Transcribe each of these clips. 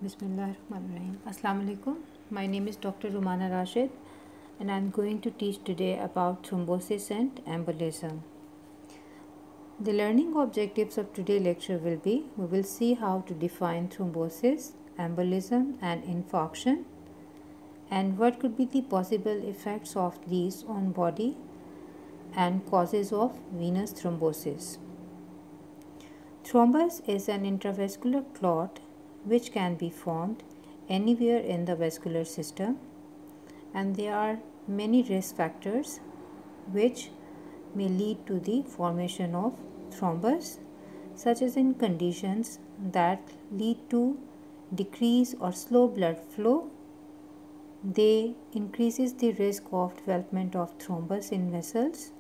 Bismillahirrahmanirrahim. Assalamu alaikum. My name is Dr. Roomana Rashid and I am going to teach today about thrombosis and embolism. The learning objectives of today's lecture will be: we will see how to define thrombosis, embolism and infarction, and what could be the possible effects of these on body and causes of venous thrombosis. Thrombus is an intravascular clot which can be formed anywhere in the vascular system, and there are many risk factors which may lead to the formation of thrombus, such as in conditions that lead to decrease or slow blood flow. They increases the risk of development of thrombus in vessels,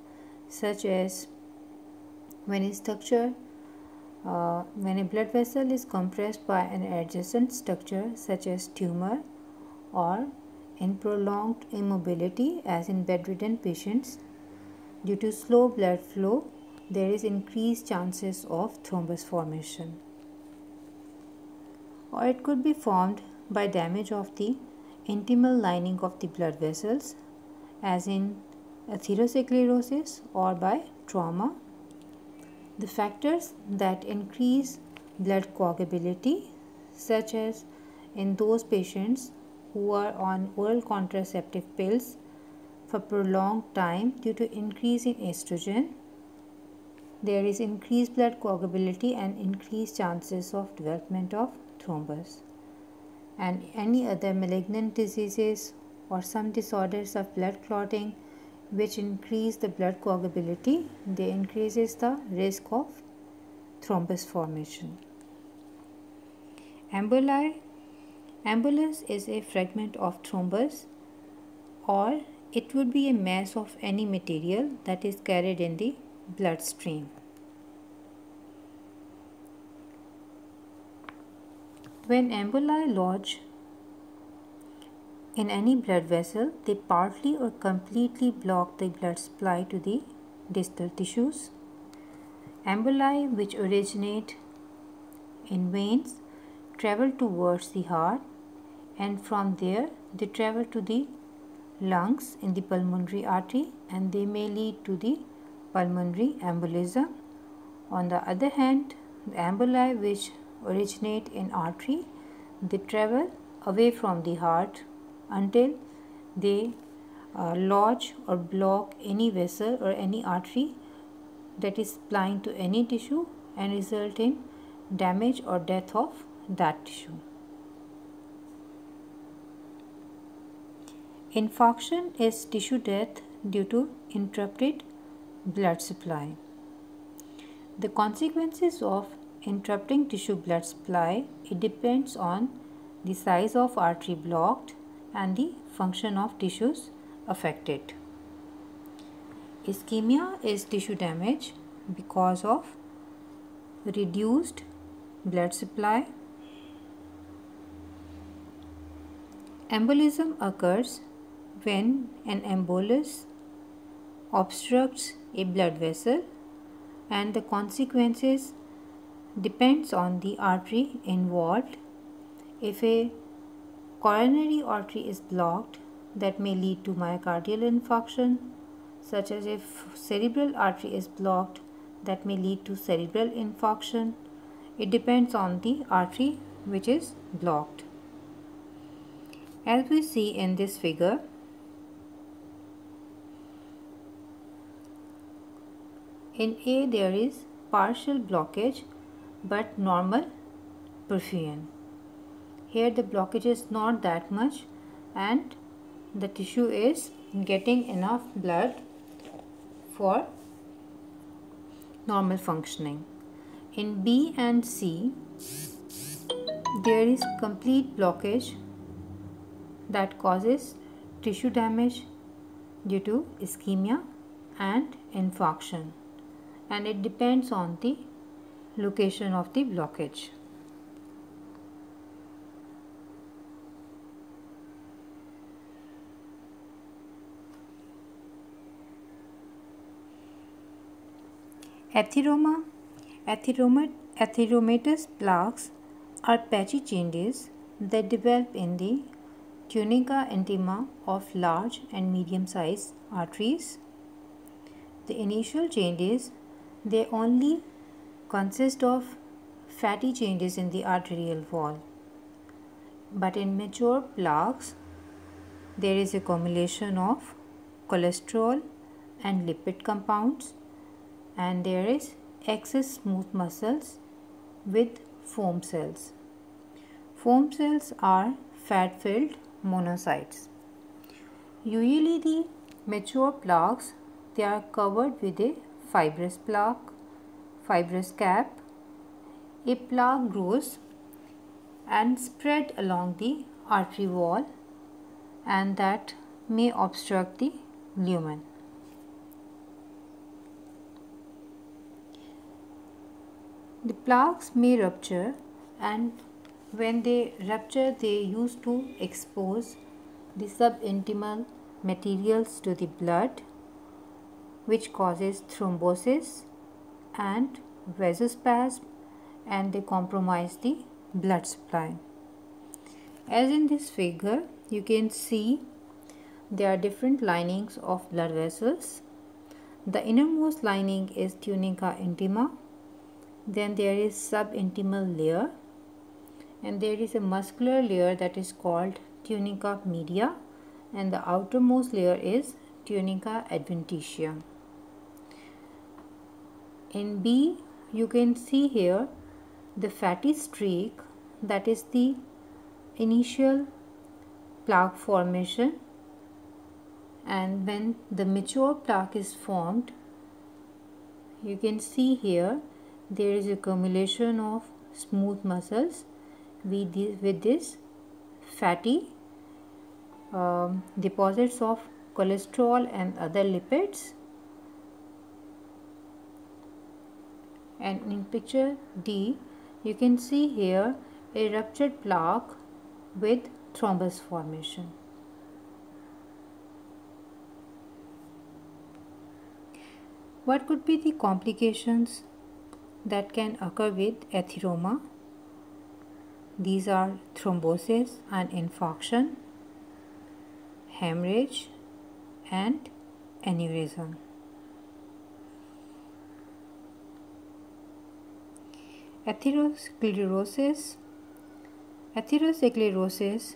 such as when a blood vessel is compressed by an adjacent structure such as tumor, or in prolonged immobility as in bedridden patients. Due to slow blood flow, there is increased chances of thrombus formation. Or it could be formed by damage of the intimal lining of the blood vessels as in atherosclerosis or by trauma. The factors that increase blood coagulability, such as in those patients who are on oral contraceptive pills for prolonged time due to increase in estrogen, there is increased blood coagulability and increased chances of development of thrombus. And any other malignant diseases or some disorders of blood clotting which increase the blood coagulability, they increases the risk of thrombus formation. Embolus is a fragment of thrombus, or it would be a mass of any material that is carried in the bloodstream. When emboli lodge in any blood vessel, they partly or completely block the blood supply to the distal tissues. Emboli which originate in veins travel towards the heart, and from there they travel to the lungs in the pulmonary artery, and they may lead to the pulmonary embolism. On the other hand, the emboli which originate in artery, they travel away from the heart until they lodge or block any vessel or any artery that is supplying to any tissue and result in damage or death of that tissue. Infarction is tissue death due to interrupted blood supply. The consequences of interrupting tissue blood supply, it depends on the size of artery blocked and the function of tissues affected. Ischemia is tissue damage because of reduced blood supply. Embolism occurs when an embolus obstructs a blood vessel, and the consequences depends on the artery involved. If a coronary artery is blocked, that may lead to myocardial infarction, such as if cerebral artery is blocked, that may lead to cerebral infarction. It depends on the artery which is blocked. As we see in this figure, in A there is partial blockage but normal perfusion. Here the blockage is not that much and the tissue is getting enough blood for normal functioning. In B and C, there is complete blockage that causes tissue damage due to ischemia and infarction, and it depends on the location of the blockage. Atheromatous plaques are patchy changes that develop in the tunica intima of large and medium-sized arteries. The initial changes, they only consist of fatty changes in the arterial wall. But in mature plaques, there is accumulation of cholesterol and lipid compounds, and there is excess smooth muscles with foam cells. Foam cells are fat-filled monocytes. Usually the mature plaques, they are covered with a fibrous cap. A plaque grows and spread along the artery wall, and that may obstruct the lumen. The plaques may rupture, and when they rupture, they used to expose the subintimal materials to the blood, which causes thrombosis and vasospasm, and they compromise the blood supply. As in this figure, you can see there are different linings of blood vessels. The innermost lining is tunica intima, then there is subintimal layer, and there is a muscular layer that is called tunica media, and the outermost layer is tunica adventitia. In B, you can see here the fatty streak, that is the initial plaque formation, and when the mature plaque is formed, you can see here there is accumulation of smooth muscles with this fatty deposits of cholesterol and other lipids. And in picture D, you can see here a ruptured plaque with thrombus formation. What could be the complications that can occur with atheroma? These are thrombosis and infarction, hemorrhage, and aneurysm. Atherosclerosis. Atherosclerosis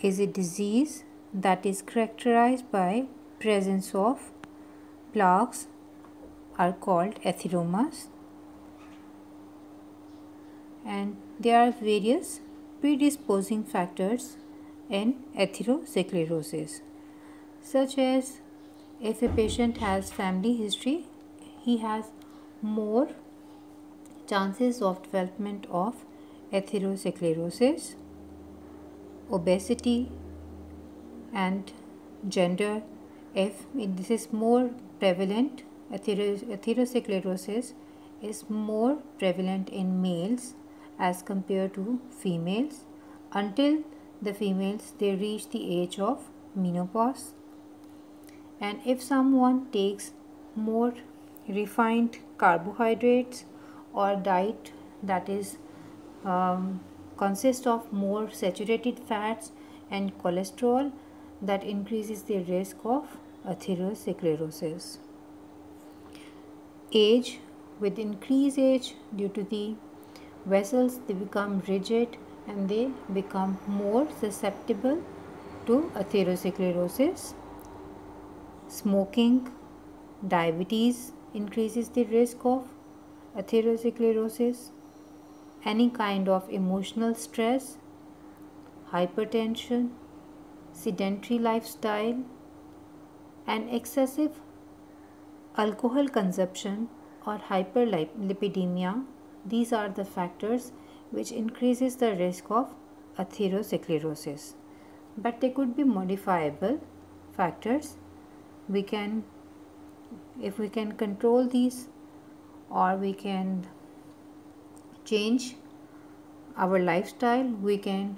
is a disease that is characterized by presence of plaques are called atheromas, and there are various predisposing factors in atherosclerosis, such as if a patient has family history, he has more chances of development of atherosclerosis. Obesity and gender, if this is more prevalent, atherosclerosis is more prevalent in males as compared to females until the females they reach the age of menopause. And if someone takes more refined carbohydrates or diet that is consists of more saturated fats and cholesterol, that increases the risk of atherosclerosis. Age, with increased age, due to the vessels, they become rigid and they become more susceptible to atherosclerosis. Smoking, diabetes increases the risk of atherosclerosis. Any kind of emotional stress, hypertension, sedentary lifestyle, and excessive alcohol consumption or hyperlipidemia, these are the factors which increases the risk of atherosclerosis. But they could be modifiable factors. If we can control these, or we can change our lifestyle, we can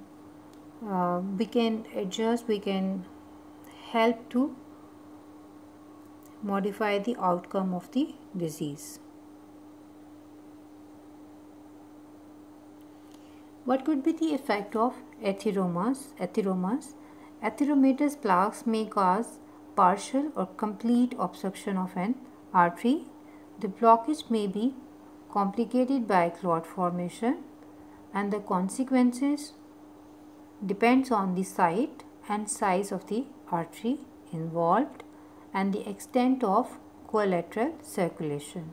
adjust, we can help to modify the outcome of the disease. What could be the effect of atheromas? Atheromatous plaques may cause partial or complete obstruction of an artery. The blockage may be complicated by clot formation, and the consequences depends on the site and size of the artery involved and the extent of collateral circulation.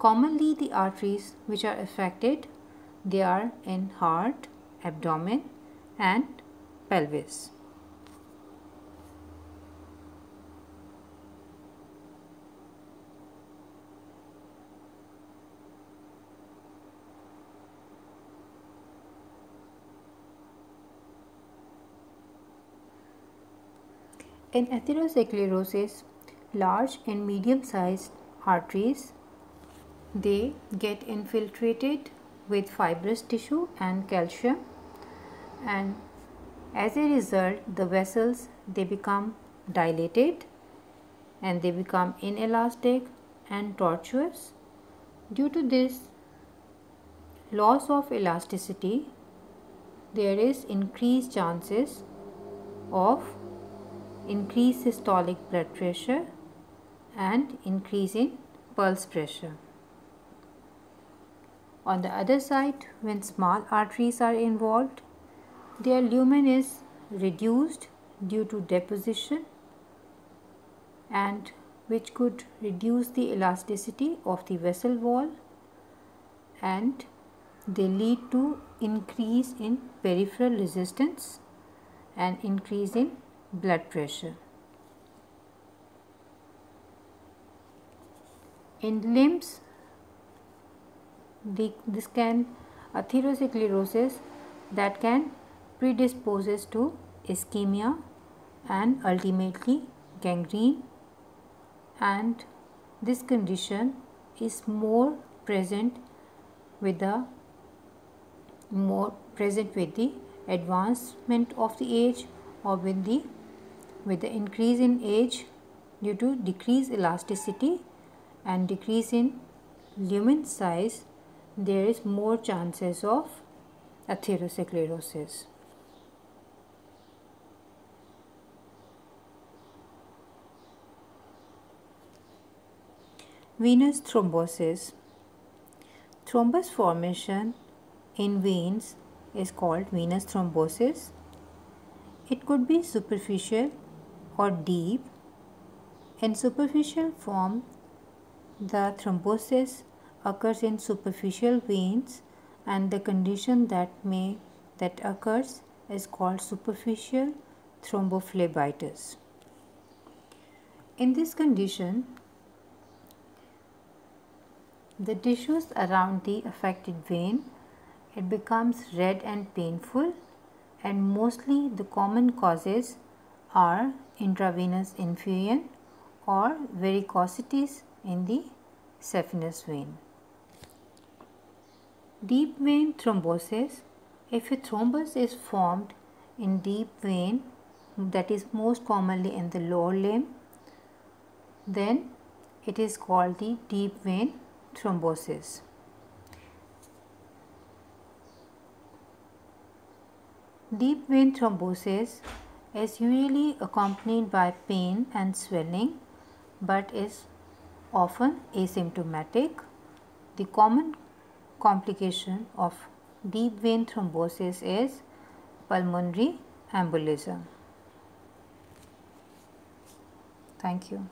Commonly, the arteries which are affected, they are in heart, abdomen and pelvis. In atherosclerosis, large and medium-sized arteries, they get infiltrated with fibrous tissue and calcium, and as a result the vessels, they become dilated and they become inelastic and tortuous. Due to this loss of elasticity, there is increased chances of increased systolic blood pressure and increase in pulse pressure. On the other side, when small arteries are involved, their lumen is reduced due to deposition, and which could reduce the elasticity of the vessel wall, and they lead to increase in peripheral resistance and increase in blood pressure. In limbs, atherosclerosis that can predisposes to ischemia and ultimately gangrene, and this condition is more present with the advancement of the age, or with the increase in age due to decreased elasticity and decrease in lumen size. There is more chances of atherosclerosis. Venous thrombosis. Thrombus formation in veins is called venous thrombosis. It could be superficial or deep. In superficial form, the thrombosis occurs in superficial veins, and the condition that occurs is called superficial thrombophlebitis. In this condition, the tissues around the affected vein, it becomes red and painful, and mostly the common causes are intravenous infusion or varicosities in the saphenous vein. Deep vein thrombosis. If a thrombus is formed in deep vein, that is most commonly in the lower limb, then it is called the deep vein thrombosis. Deep vein thrombosis is usually accompanied by pain and swelling, but is often asymptomatic. The common complication of deep vein thrombosis is pulmonary embolism. Thank you.